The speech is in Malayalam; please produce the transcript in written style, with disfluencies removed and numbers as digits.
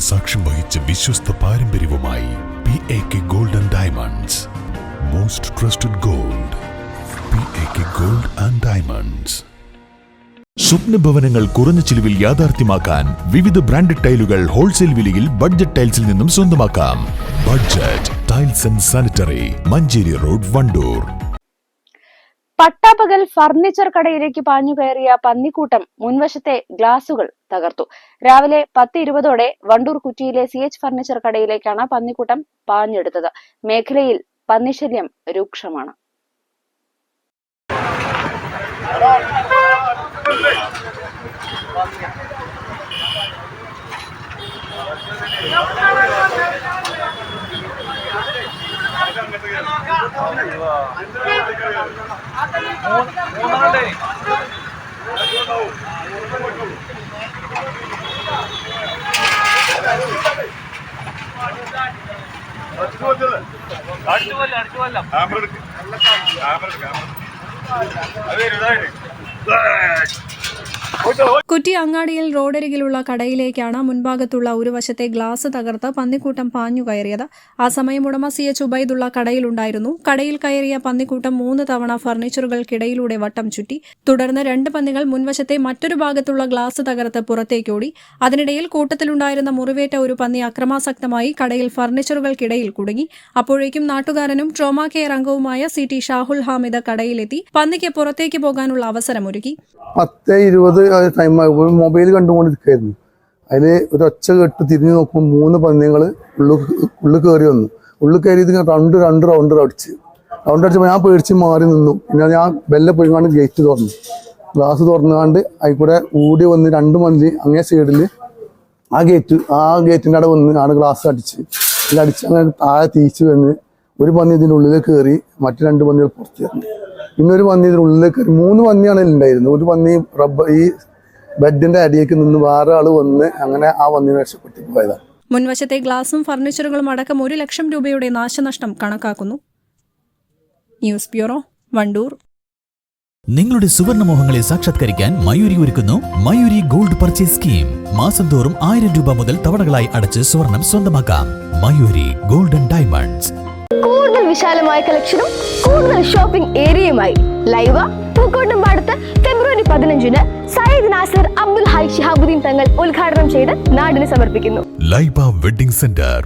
സാക്ഷ്യം വഹിച്ച വിശ്വസ്ത പാരമ്പര്യവുമായി PAK Gold and Diamonds. Most trusted gold. PAK Gold and Diamonds. സ്വപ്ന ഭവനങ്ങൾ കുറഞ്ഞ ചിലവിൽ യാഥാർത്ഥ്യമാക്കാൻ വിവിധ ബ്രാൻഡഡ് ടൈലുകൾ ഹോൾസെയിൽ വിലയിൽ ബഡ്ജറ്റ് ടൈൽസിൽ നിന്നും സ്വന്തമാക്കാം. Budget tiles and sanitary, Manjeri road, Wandoor. പട്ടാപ്പകൽ ഫർണിച്ചർ കടയിലേക്ക് പാഞ്ഞുകയറിയ പന്നിക്കൂട്ടം മുൻവശത്തെ ഗ്ലാസുകൾ തകർത്തു. രാവിലെ 10:20 വണ്ടൂർ കുറ്റിയിലെ CH ഫർണിച്ചർ കടയിലേക്കാണ് പന്നിക്കൂട്ടം പാഞ്ഞെടുത്തത്. മേഖലയിൽ പന്നിശല്യം രൂക്ഷമാണ്. കുറ്റി അങ്ങാടിയിൽ റോഡരികിലുള്ള കടയിലേക്കാണ് മുൻഭാഗത്തുള്ള ഒരു വശത്തെ ഗ്ലാസ് തകർത്ത് പന്നിക്കൂട്ടം പാഞ്ഞു കയറിയത്. ആ സമയം ഉടമ CH ഉബൈദുള്ള കടയിലുണ്ടായിരുന്നു. കടയിൽ കയറിയ പന്നിക്കൂട്ടം 3 തവണ ഫർണിച്ചറുകൾക്കിടയിലൂടെ വട്ടം ചുറ്റി. തുടർന്ന് 2 പന്നികൾ മുൻവശത്തെ മറ്റൊരു ഭാഗത്തുള്ള ഗ്ലാസ് തകർത്ത് പുറത്തേക്കോടി. അതിനിടയിൽ കൂട്ടത്തിലുണ്ടായിരുന്ന മുറിവേറ്റ ഒരു പന്നി അക്രമാസക്തമായി കടയിൽ ഫർണിച്ചറുകൾക്കിടയിൽ കുടുങ്ങി. അപ്പോഴേക്കും നാട്ടുകാരനും ട്രോമാ കെയർ അംഗവുമായ CT ഷാഹുൽ ഹാമിദ് കടയിലെത്തി പന്നിക്ക് പുറത്തേക്ക് പോകാനുള്ള അവസരമൊരുക്കി. 10:20 മൊബൈൽ കണ്ടുകൊണ്ടിരിക്കുകയായിരുന്നു. അതിൽ ഒരു ഒച്ച കേട്ട് തിരിഞ്ഞു നോക്കുമ്പോൾ 3 പന്നികൾ ഉള്ളിൽ കയറി വന്നു. ഉള്ളിൽ കയറി റൗണ്ട് അടിച്ചപ്പോൾ ഞാൻ പേടിച്ച് മാറി നിന്നു. പിന്നെ ഞാൻ ബെല്ല പോയിക്കാണ്ട് ഗേറ്റ് തുറന്നു. ഗ്ലാസ് തുറന്നുകൊണ്ട് അതിൽക്കൂടെ ഓടി വന്ന് 2 പന്നി അങ്ങേ സൈഡിൽ ആ ഗേറ്റിൻ്റെ അവിടെ വന്ന് ആണ് ഗ്ലാസ് അടിച്ച് അങ്ങനെ താഴെ തിരിച്ച് വന്ന് ഒരു പന്നി ഇതിൻ്റെ ഉള്ളിൽ കയറി, മറ്റു 2 പന്നികൾ പുറത്തേക്ക്. പിന്നെ ഒരു പന്നി ഇതിനുള്ളിൽ കയറി. 3 പന്നിയാണ് ഉണ്ടായിരുന്നത്. ഒരു പന്നി ഈ ബെഡിന്റെ അടിയേക്ക് നിന്ന് വേറെ ആള് വന്ന് അങ്ങനെ ആ പന്നിനെ രക്ഷപ്പെട്ടു പോയതാണ്. മുൻവശത്തെ ഗ്ലാസും ഫർണിച്ചറുകളും അടക്കം 1 ലക്ഷം രൂപയുടെ നാശനഷ്ടം കണക്കാക്കുന്നു. News bureau, Wandoor. നിങ്ങളുടെ സുവർണമോഹങ്ങളെ സാക്ഷാത്കരിക്കാൻ മയൂരി ഒരുക്കുന്നു മയൂരി ഗോൾഡ് പർച്ചേസ് സ്കീം. മാസം തോറും 1000 രൂപ മുതൽ തവണകളായി അടച്ച് സ്വർണം സ്വന്തമാക്കാം. Mayuri gold and diamonds. കൂടുതൽ വിശാലമായ കളക്ഷനും കൂടുതൽ ഷോപ്പിംഗ് ഏരിയയുമായി ലൈവ പൂക്കോട്ടുംപാടത്ത് ഫെബ്രുവരി 15 സയ്യിദ് നാസർ അബ്ദുൽ ഹൈ ശിഹാബുദ്ദീൻ തങ്ങൾ ഉദ്ഘാടനം ചെയ്ത് നാടിന് സമർപ്പിക്കുന്നു. Laiba wedding centre.